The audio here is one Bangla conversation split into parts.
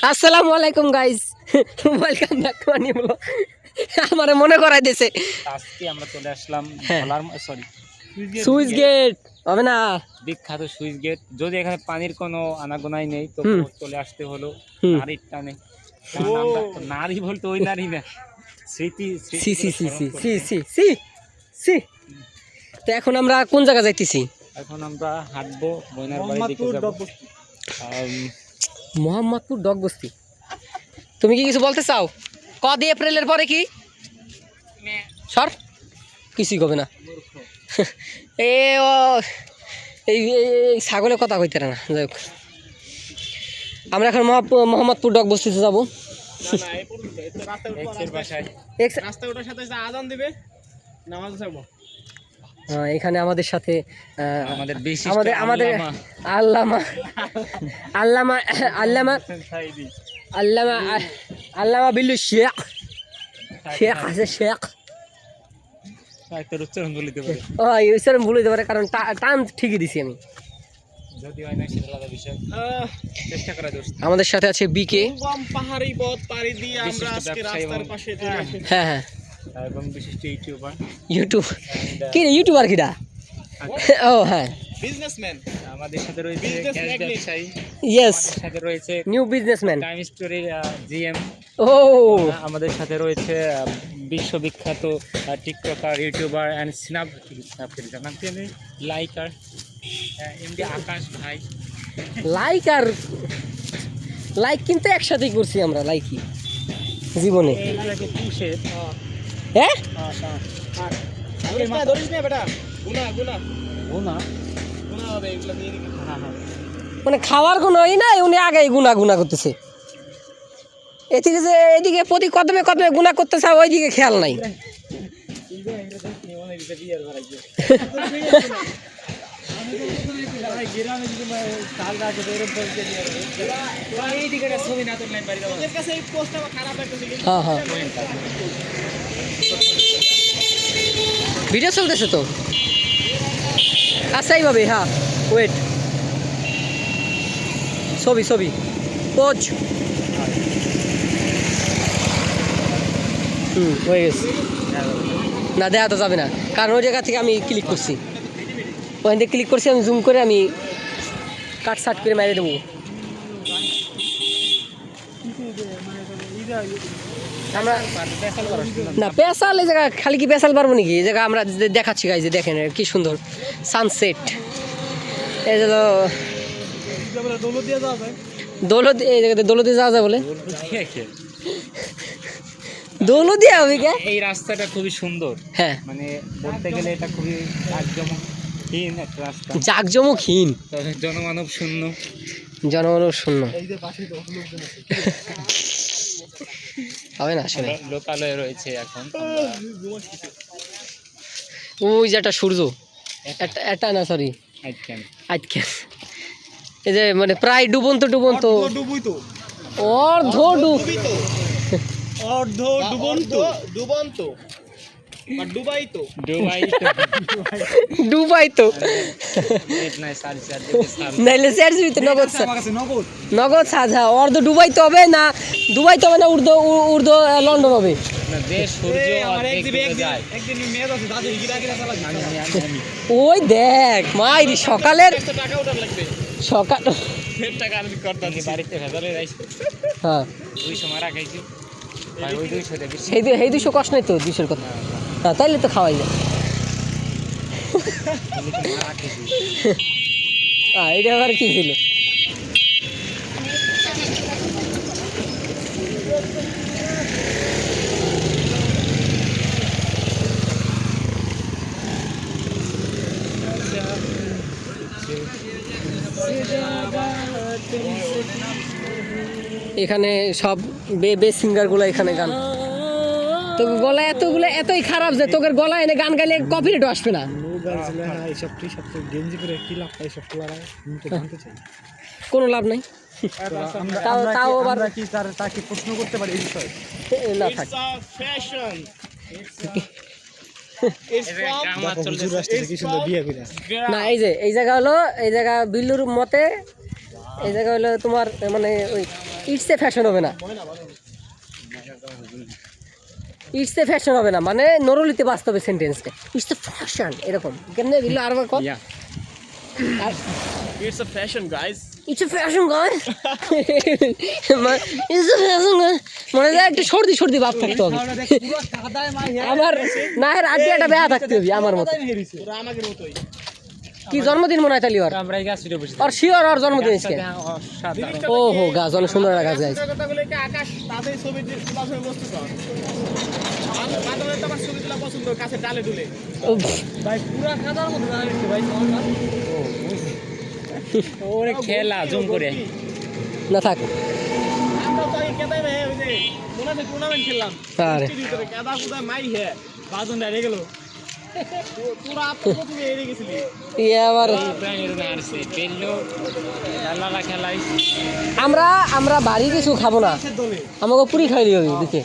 আসসালামু আলাইকুম গাইস, ওয়েলকাম ব্যাক টু আনি ব্লগ। আমারে মনে করাই দিয়েছে আজকে আমরা চলে আসলাম সুইচ গেট হবে না। বিখ্যাত সুইচ গেট। যদি এখানে পানির কোনো আনাগোনাই নেই তো চলে আসতে হলো নারীর টানে। কারণ আমরা নারী বলতে ওই নারী না, স্মৃতি সি সি সি সি সি সি সি সি। তো এখন আমরা কোন জায়গা যাইতেছি? এখন আমরা হাঁটবো বইনার বাড়ির দিকে যাব। মোহাম্মদপুর ডগ বস্তি। তুমি কি কিছু বলতে চাও? কদি এপ্রিলের পরে কি সর কিছুই কবে না। এ ও এই ছাগলের কথা কইতে না। যাই হোক, আমরা এখন মোহাম্মদপুর ডগ বস্তিতে যাবো। এখানে আমাদের সাথে আমাদের আল্লামা আল্লামা আল্লামা আল্লামা আল্লামা বিল্লু শেখ শেখ আছে শেখ। উচ্চারণ বলিতে পারে, উচ্চারণ ভুল হইতে পারে, কারণ টান ঠিকই দিছি আমি। যদি হয় না সেটা আলাদা বিষয়, চেষ্টা করা দোস্ত। আমাদের সাথে আছে বিকে। পাহাড়ি পথ পাড়ি দিয়ে আমরা আজকে রাস্তার পাশে চলে এসেছি। হ্যাঁ হ্যাঁ, এবং বিশিষ্ট ইউটিউবার। ইউটিউব কি রে? ইউটিউবার কিডা? ও হ্যাঁ, বিজনেসম্যান। আমাদের সাথে রয়েছে গ্যাস ব্যবসায়ী। ইয়েস, সাথে রয়েছে নিউ বিজনেসম্যান টাইম স্টোরির জিএম। ও আমাদের সাথে রয়েছে বিশ্ববিখ্যাত TikToker, YouTuber and snap liker MD Akash ভাই। লাইক কিন্তু একসাথেই করছি আমরা, লাইকই জীবনে। হ্যাঁ মানে খাওয়ার কোনো ই নাই, উনি আগে গুনা করতেছে। এদিকে যে এদিকে প্রতি কদমে কদমে গুনা করতেছে, ওইদিকে খেয়াল নাই। হ্যাঁ হ্যাঁ, ভিডিও চলতেছে তো। আচ্ছা এইভাবে, হ্যাঁ ওয়েট, ছবি পোজ। হয়ে গেছে। না দেখা তো যাবে না, কারণ ওই জায়গা থেকে আমি ক্লিক করছি, ওখান থেকে ক্লিক করছি আমি, জুম করে আমি কাট সাট করে মেরে দেবো। আমরা না পেশাল, এই জায়গা খালি কি পেশাল পারবো নাকি? এই জায়গা আমরা দেখাচ্ছি গাই, যে দেখেন কি সুন্দর সানসেট। এই যে দৌলত, এই জায়গাতে দৌলতে যাওয়া যায় বলে। দৌলতিয়া হবে কে? এই রাস্তাটা খুবই সুন্দর। হ্যাঁ, মানে বলতে গেলে এটা খুবই জাঁকজমকহীন একটা রাস্তা। জাঁকজমকহীন, জনমানব শূন্য। হবে না আসলে। লোকালয়ে রয়েছে এখন। ওই যে একটা সূর্য, একটা না সরি আজকে, এই যে মানে প্রায় ডুবন্ত অর্ধ ডুবন্ত ডুবাই তো নাইলে নগদ সাজা অর্ধ ডুবাই তো হবে না, ডুবাই তো হবে না, উর্দু লন্ডন হবে। ওই দেখ মাইরি সকাল হ্যাঁ, সেই 200 কষ্ট নেই তো, 200 কথা। হ্যাঁ তাইলে তো খাওয়াই যায়। এটা আবার কি ছিল? এখানে সব বেস সিঙ্গারগুলো এখানে গান। তো গলা এতই খারাপ যে তোকে গলা এনে গান গাইলে কপিরাইট আসবে না। কোনো লাভ নাই। তাও আবার তাকে প্রশ্ন করতে পারি এই বিষয়ে না থাক। না এই জায়গা হলো, এই জায়গা বিল্লুর মতে এই জায়গা হলো তোমার মানে ওই ইটস এ ফ্যাশন হবে না, ইটস এ ফ্যাশন হবে না, মানে নরলিতে বাস্তবে সেন্টেন্সটা ইটস এ ফ্যাশন এরকম কেমনে দিল আর কত It's a fashion, guys. It's a fashion guys, it's a fashion guys, মানে যা একটু সর্দি সর্দি ভাব থাকতে হবে আমার, না এর আগে একটা বেয়া থাকতে হবে আমার মতো। পুরো আমাদের মতোই। কি জন্মদিন মনে হয় তালি ওর, আমরা এই গাছ ছুটে বসে আর শিওর ওর জন্মদিন আজকে। অসাধারণ। ও হো গাছ অনেক সুন্দর একটা গাছ গাইছে। কথাগুলো কি আকাশ তাদের ছবি তোলা ছবি বস্তু তো বাদলের তো আমার ছবি তোলা পছন্দ, কাছে ডালে ডুলে। ভাই পুরা খাদার মতো দাঁড়িয়েছে ভাই ওরে খেলা জুম করে না থাক আমরা তো এই কেদাই ভাই ওই যে মনে আছে টুর্নামেন্ট খেললাম আরে বৃষ্টির ভিতরে কেদা কুদা মাই হে বাজন ডাইরে গেল পুরা আপনি তুমি এড়ে গেছিলি। ইয়ে আবার ইব্রাহিমের নারছে পেল্লো খেলা খেলাই আমরা আমরা বাড়ি কিছু খাবো না, দলে আমাকে পুরি খাইলি হবে দেখে।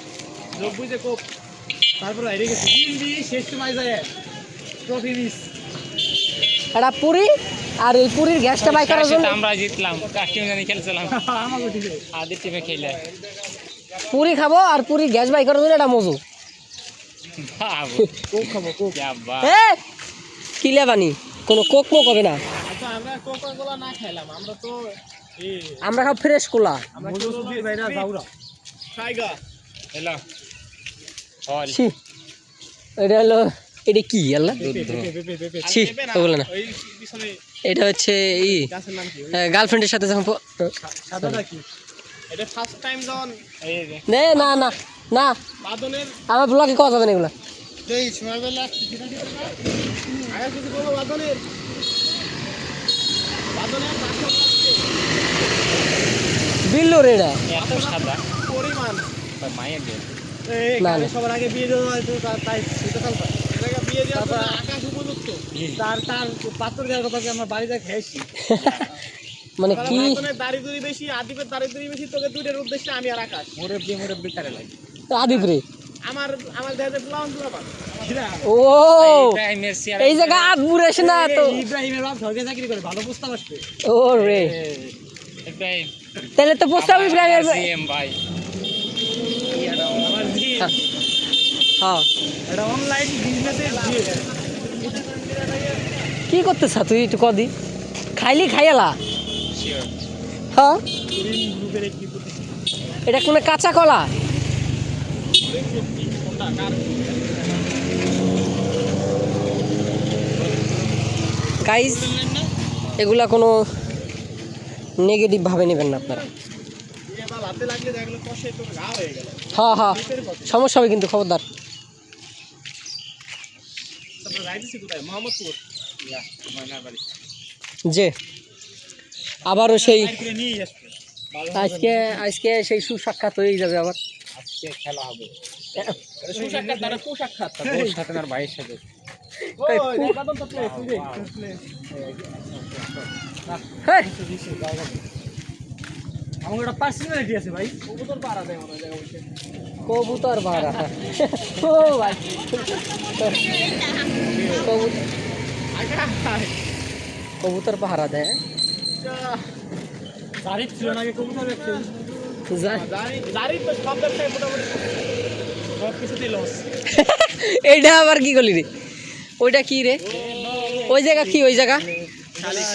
নব্বই যে কোপ তারপর হেরে গেছি দিন শেষ সময় যায় ট্রফি মিস। একটা পুরি আর এই পুরীর গ্যাসটা বাই করার জন্য আমরা জিতলাম, কাস্টিং জানি খেলছিলাম আমাকে ঠিক আছে আদির টিমে খেলে পুরি খাবো আর পুরীর গ্যাস বাই করার জন্য একটা মজু। বাবু কোক খাবো কোক। যা বা এ কি লেবানি কোনো কোক মোক হবে না, আচ্ছা আমরা কোকা কোলা না খাইলাম, আমরা তো এই আমরা খাব ফ্রেশ কোলা। আমরা মুজফির ভাইরা যাওরা খাইগা হ্যালো হল ছি এটা হলো, এটা কি আল্লাহ ছি ওগুলো না, ওই পিছনে এটা হচ্ছে ই গাছের নাম কি গার্লফ্রেন্ডের সাথে যখন সাদাটা কি? এটা ফার্স্ট টাইম যখন এই যে নে না না না বাদনের আমার ব্লগে কথা যাবে না এগুলো। এই সমাবেলা আগে কিছু বলো বাদনের বাদনের বিল্লুর এটা এত সাদা পরিমাণ মায়ের দিয়ে না, না। সবার আগে বিয়ে দেওয়া হয়তো তাই সেটা কাল এটাকে বিয়ে দেওয়ার পর আকাশ উপযুক্ত তার পাত্র দেওয়ার কথা কি আমার বাড়িতে খেয়েছি মানে কি বাদনের দারিদ্রই বেশি আদিপের দারিদ্রই বেশি, তোকে দুইটার উদ্দেশ্যে আমি আর আকাশ মুরব্বি কারে লাগে আদিপ রে আমার আমার দেহে প্লান পুরো পান ও ইব্রাহিমের সিয়ার এই জায়গা আদবুর এসে না তো ইব্রাহিমের বাপ সরকারি চাকরি করে, ভালো প্রস্তাব আসবে। ও রে ইব্রাহিম তাহলে তো প্রস্তাব ইব্রাহিমের সিএম ভাই আমার জি হ্যাঁ এটা অনলাইন বিজনেসের জি কি করতেছ তুই একটু কদি খাইলি খাইয়ালা শিওর হ্যাঁ কুরিন গ্রুপের একটি প্রতিষ্ঠান এটা কোনো কাঁচা কলা কোনটা কার গাইস এগুলা কোনো নেগেটিভ ভাবে নেবেন না আপনারা। দিয়ে বাল হাতে লাগলে দেখলো কষে তোর ঘা হয়ে গেল হ্যাঁ হ্যাঁ সমস্যা হবে কিন্তু খবরদার। তারপর রাইতেছি কোথায় মোহাম্মদপুর ইয়া ময়নার বাড়ি যে আবারও সেই করে নিয়ে আসবে আজকে আজকে সেই সুসাক্ষাৎ হয়েই যাবে আবার। আজকে খেলা হবে সুসাক্ষাৎ দ্বারা কুসাক্ষাৎ ওর সাথে আর ভাইয়ের সাথে ওই বাদন তো প্লে প্লে হ্যাঁ আমার একটা পার্সোনালিটি আছে ভাই কবুতর পাড়া দেয় মনে জায়গা বসে কবুতর ভাড়া ও ভাই কবুতর পাহারা দেয় গাড়ি ছিল না কবুতর ব্যবসা গাড়ি তো সব ব্যবসায় মোটামুটি সব কিছুতেই লস। এইটা আবার কি করলি রে, ওইটা কি রে, ওই জায়গা কি ওই জায়গা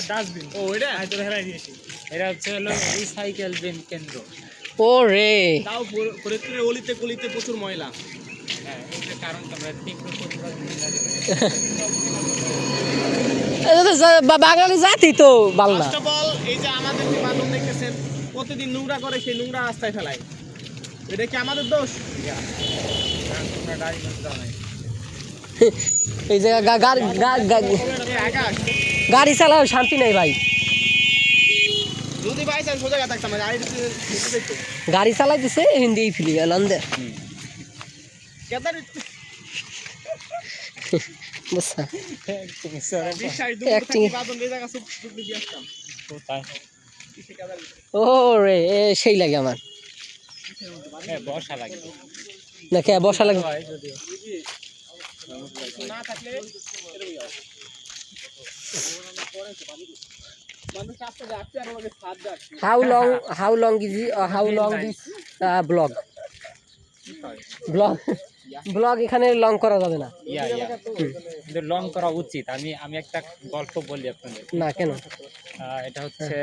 ডাস্টবিন ও এটা হয়তো হেরাই দিয়েছি। এটা হচ্ছে হলো রিসাইকেল বিন কেন্দ্র ও রে তাও ফরিদপুরের অলিতে গলিতে প্রচুর ময়লা। হ্যাঁ এটা কারণ তোমরা তীব্র প্রতিবাদ এটা তো বাঙালি জাতি তো বাংলা। ফার্স্ট অফ অল এই যে আমাদের যে বাদন দেখতেছেন প্রতিদিন নোংরা করে, সেই নোংরা রাস্তায় ফেলায়, এটা কি আমাদের দোষ? তোমরা গাড়ি দাও নাই এই জায়গা আকাশ গাড়ি চালাও শান্তি নেই ভাই, যদি বাই চান্স সোজা থাকতাম গাড়ি দেখতো গাড়ি চালাইতেছে হিন্দি ফিলি আনন্দে কেদার বুঝছা বিশ্বাস Acting. বাদন এই জায়গা সব দিয়ে আসতাম কোথায় কেদার ও রে সেই লাগে আমার বর্ষা লাগে না কে বসা লাগে হয় যদিও না থাকলে এরকমই হয়। how long is how long this blog blog এখানে লং করা যাবে না। কিন্তু লং করা উচিত। আমি একটা গল্প বলি আপনাদের। না কেন? এটা হচ্ছে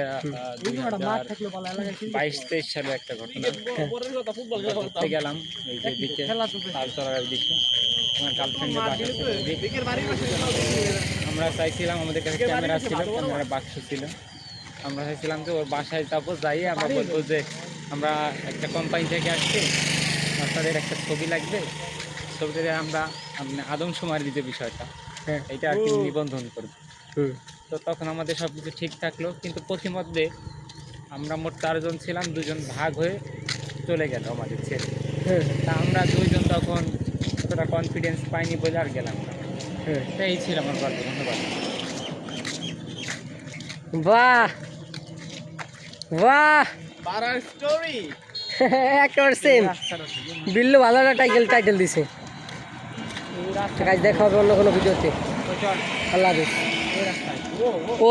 2022-23 সালে একটা ঘটনা। ঘুরতে গেলাম এই যে দিকে তালতলার দিকে, আমার গার্লফ্রেন্ডের বাসা। আমরা চাইছিলাম, আমাদের কাছে ক্যামেরা ছিল, ক্যামেরা বাক্স ছিল, আমরা চাইছিলাম যে ওর বাসায় যাবো, যাই আমরা বলবো যে আমরা একটা কোম্পানি থেকে আসছি, আপনাদের একটা ছবি লাগবে, ছবিটাতে আমরা আদমশুমারির যে বিষয়টা এটা আর কি নিবন্ধন করব। তো তখন আমাদের সব কিছু ঠিক থাকলো, কিন্তু পথিমধ্যে আমরা মোট 4 জন ছিলাম, 2 জন ভাগ হয়ে চলে গেল আমাদের ছেড়ে। তা আমরা 2 জন তখন অতটা কনফিডেন্স পাইনি বলে আর গেলাম না। তো এই ছিল আমার গল্প। ধন্যবাদ। বাহ বাহ, একেবারে সেম। বিল্লু ভালো একটা টাইটেল দিছে। গাইস, দেখা হবে অন্য কোনো ভিডিওতে। আল্লাহ হাফেজ। ও